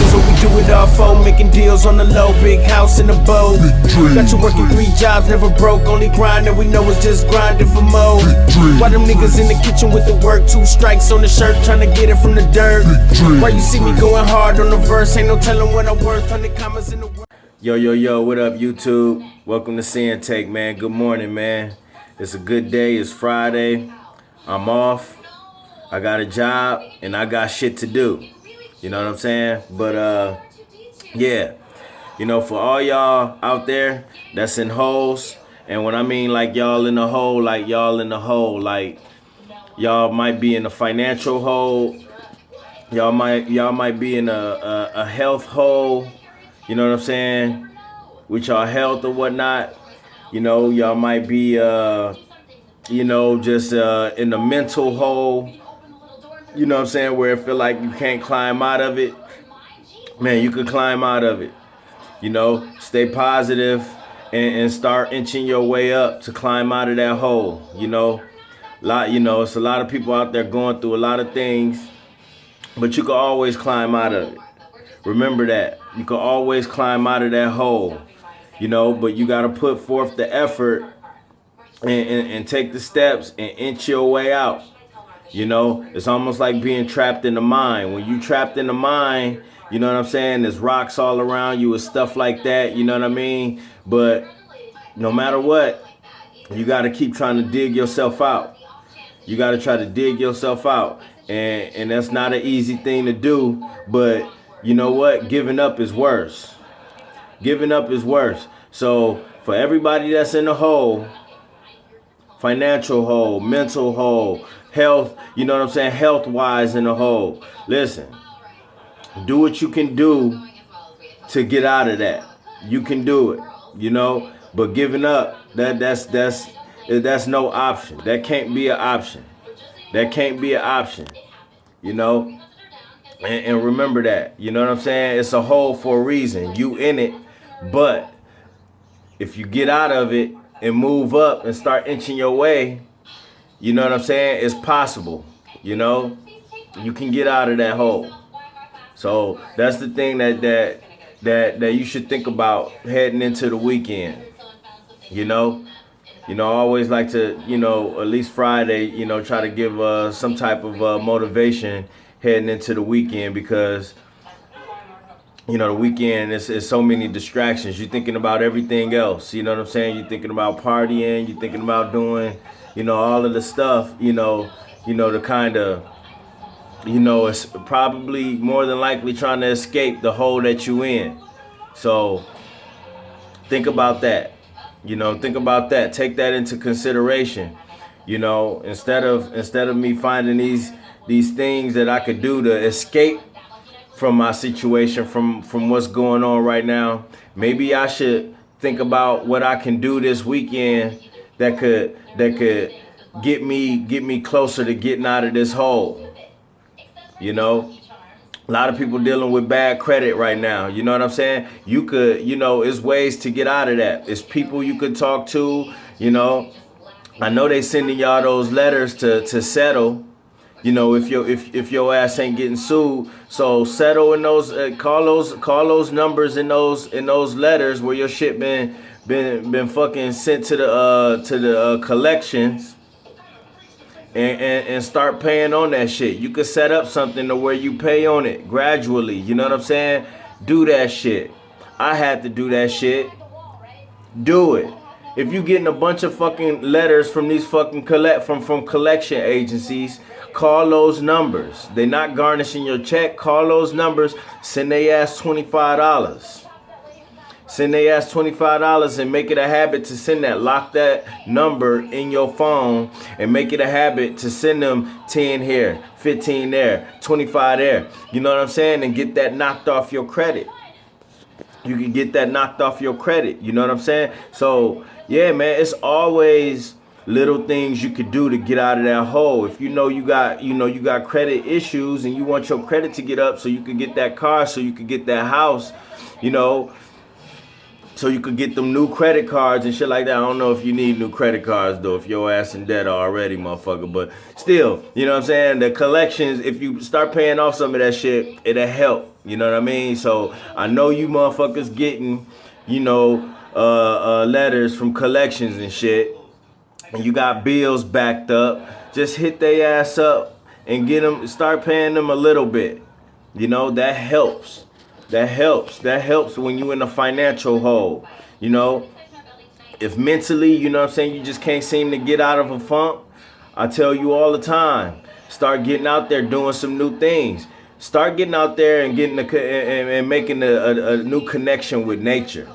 So we do it all for making deals on the low, big house in the boat. Got you working 3 jobs, never broke, only grinding. We know it's just grinding for more. Why them niggas in the kitchen with the work? 2 strikes on the shirt, trying to get it from the dirt. Why you see me going hard on the verse? Ain't no telling what I'm worth. 100 commas in the word. Yo, what up, YouTube? Welcome to Sinn-Take, man. Good morning, man. It's a good day. It's Friday. I'm off. I got a job, and I got shit to do. You know what I'm saying? But, yeah. You know, for all y'all out there that's in holes, and when I mean like y'all in the hole, like y'all in the hole, like y'all might be in a financial hole, y'all might be in a health hole, you know what I'm saying, with y'all health or whatnot. You know, y'all might be you know, just in a mental hole, you know what I'm saying, where it feel like you can't climb out of it. Man, you could climb out of it. You know, stay positive and start inching your way up to climb out of that hole. You know, it's a lot of people out there going through a lot of things, but you can always climb out of it. Remember that. You can always climb out of that hole, you know, but you got to put forth the effort and take the steps and inch your way out. You know, it's almost like being trapped in the mine. When you trapped in the mine, you know what I'm saying? There's rocks all around you and stuff like that. You know what I mean? But no matter what, you got to keep trying to dig yourself out. You got to try to dig yourself out. And that's not an easy thing to do. But you know what? Giving up is worse. Giving up is worse. So for everybody that's in the hole, financial hole, mental hole, health, you know what I'm saying, health wise in the hole, listen, do what you can do to get out of that. You can do it, you know, but giving up, that's no option. That can't be an option. That can't be an option, you know. And remember that, you know what I'm saying? It's a hole for a reason. You in it, but if you get out of it and move up and start inching your way, you know what I'm saying? It's possible, you know? You can get out of that hole. So that's the thing that you should think about heading into the weekend. You know? I always like to, you know, at least Friday, you know, try to give some type of motivation heading into the weekend, because you know, the weekend is so many distractions. You're thinking about everything else. You know what I'm saying? You're thinking about partying. You're thinking about doing, you know, all of the stuff, you know, the kind of, you know, it's probably more than likely trying to escape the hole that you in. So think about that. You know, think about that. Take that into consideration. You know, instead of me finding these things that I could do to escape from my situation, from what's going on right now, maybe I should think about what I can do this weekend that could get me closer to getting out of this hole. You know, a lot of people dealing with bad credit right now. You know what I'm saying? You could, you know, it's ways to get out of that. It's people you could talk to. You know, I know they sending y'all those letters to settle. You know, if your ass ain't getting sued, so settle in those, call those numbers in those letters where your shit been fucking sent to the collections, and start paying on that shit. You could set up something to where you pay on it gradually. You know what I'm saying? Do that shit. I had to do that shit. Do it. If you getting a bunch of fucking letters from these fucking from collection agencies, call those numbers. They not garnishing your check. Call those numbers. Send they ass $25. Send they ass $25 and make it a habit to send that. Lock that number in your phone and make it a habit to send them 10 here, 15 there, 25 there. You know what I'm saying? And get that knocked off your credit. You can get that knocked off your credit. You know what I'm saying? So yeah, man, it's always little things you could do to get out of that hole. If you know you got credit issues and you want your credit to get up so you can get that car, so you can get that house, you know, so you could get them new credit cards and shit like that. I don't know if you need new credit cards though, if your ass in debt already, motherfucker. But still, you know what I'm saying? The collections, if you start paying off some of that shit, it'll help. You know what I mean? So I know you motherfuckers getting, you know, letters from collections and shit, and you got bills backed up. Just hit their ass up and get them, start paying them a little bit. You know, that helps. That helps. That helps when you in a financial hole. You know, if mentally, you know what I'm saying, you just can't seem to get out of a funk, I tell you all the time, start getting out there doing some new things. Start getting out there and getting and making a new connection with nature.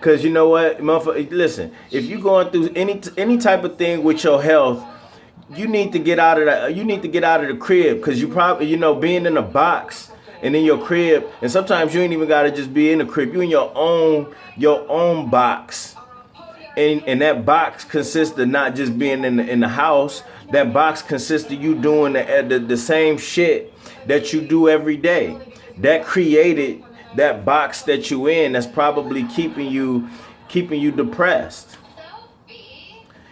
Cause you know what, motherfucker, listen, if you going through any type of thing with your health, you need to get out of the crib. Cause you probably, you know, being in a box and in your crib, and sometimes you ain't even gotta just be in the crib. You in your own box, and that box consists of not just being in the house. That box consists of you doing the same shit that you do every day. That created that box that you in. That's probably keeping you depressed.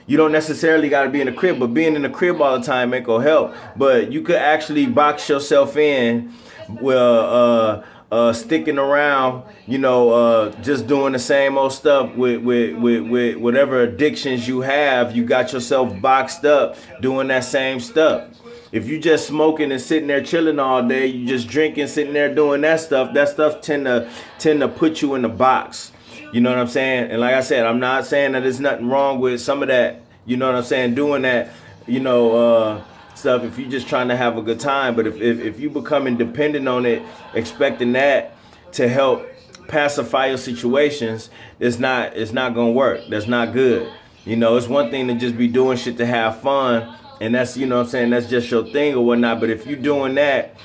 You don't necessarily got to be in the crib, but being in the crib all the time ain't gonna help. But you could actually box yourself in, well, sticking around, you know, just doing the same old stuff with whatever addictions you have. You got yourself boxed up doing that same stuff. If you just smoking and sitting there chilling all day, you just drinking, sitting there doing that stuff tend to put you in the box. You know what I'm saying? And like I said, I'm not saying that there's nothing wrong with some of that, you know what I'm saying, doing that, you know, stuff if you're just trying to have a good time. But if you becoming dependent on it, expecting that to help pacify your situations, it's not gonna work. That's not good. You know, it's one thing to just be doing shit to have fun, and that's, you know what I'm saying, that's just your thing or whatnot. But if you're doing that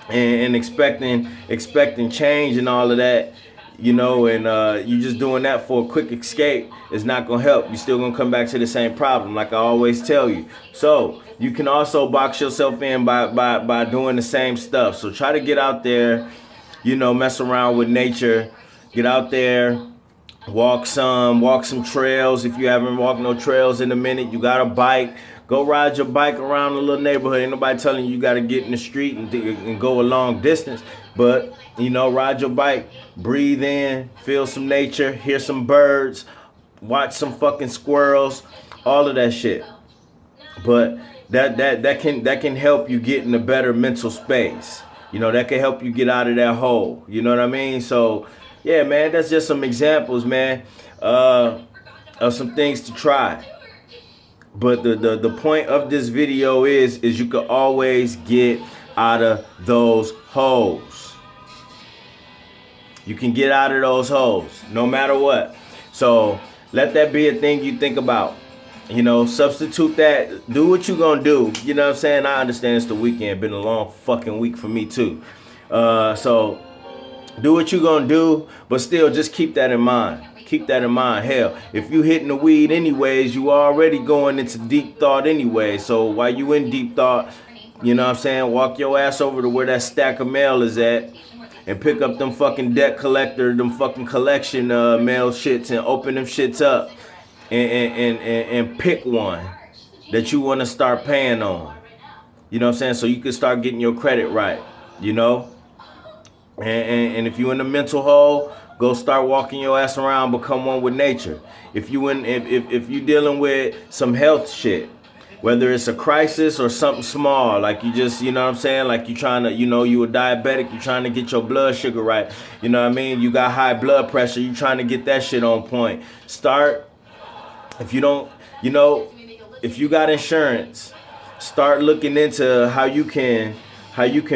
and expecting change and all of that, you know, and you just doing that for a quick escape, is not gonna help. You're still gonna come back to the same problem, like I always tell you. So you can also box yourself in by doing the same stuff. So try to get out there, you know, mess around with nature, get out there, walk some trails. If you haven't walked no trails in a minute, you got a bike, go ride your bike around the little neighborhood. Ain't nobody telling you got to get in the street and go a long distance. But, you know, ride your bike, breathe in, feel some nature, hear some birds, watch some fucking squirrels, all of that shit. But that can help you get in a better mental space. You know, that can help you get out of that hole. You know what I mean? So, yeah, man, that's just some examples, man, of some things to try. But the point of this video is you can always get out of those holes. You can get out of those holes no matter what. So let that be a thing you think about. You know, substitute that. Do what you gonna do. You know what I'm saying? I understand it's the weekend. Been a long fucking week for me too. So do what you gonna do, but still just keep that in mind. Keep that in mind. Hell, if you hitting the weed anyways, you already going into deep thought anyway. So while you in deep thought, you know what I'm saying, walk your ass over to where that stack of mail is at and pick up them fucking debt collector, them fucking collection mail shits, and open them shits up and pick one that you want to start paying on. You know what I'm saying? So you can start getting your credit right, you know? And if you in the mental hole, go start walking your ass around, become one with nature. If you dealing with some health shit, whether it's a crisis or something small, like you just, you know what I'm saying, like you trying to, you know, you a diabetic, you trying to get your blood sugar right, you know what I mean, you got high blood pressure, you trying to get that shit on point. Start, if you don't, you know, if you got insurance, start looking into how you can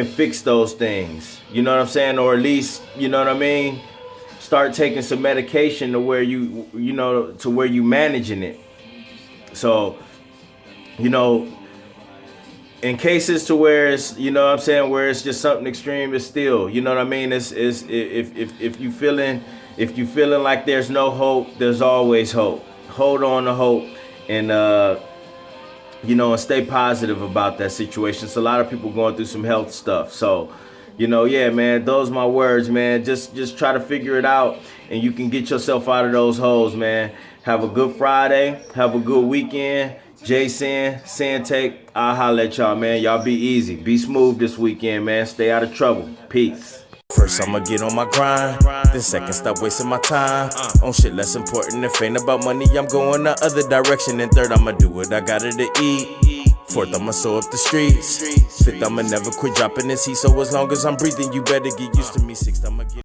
fix those things. You know what I'm saying? Or at least, you know what I mean? Start taking some medication to where you know, to where you managing it. So, you know, in cases to where it's, you know what I'm saying, where it's just something extreme, it's still, you know what I mean? It's if you feeling like there's no hope, there's always hope. Hold on to hope, and you know, and stay positive about that situation. So a lot of people going through some health stuff. So, Yeah, man, those my words, man. Just try to figure it out and you can get yourself out of those holes, man. Have a good Friday. Have a good weekend. Sinn-Take, I'll holler at y'all, man. Y'all be easy. Be smooth this weekend, man. Stay out of trouble. Peace. First I'ma get on my grind, then second stop wasting my time on shit less important. If ain't about money, I'm going the other direction. And third, I'ma do what I gotta to eat. Fourth, I'ma sew up the streets. Fifth, I'ma never quit dropping this heat. So as long as I'm breathing, you better get used to me. Sixth, I'ma get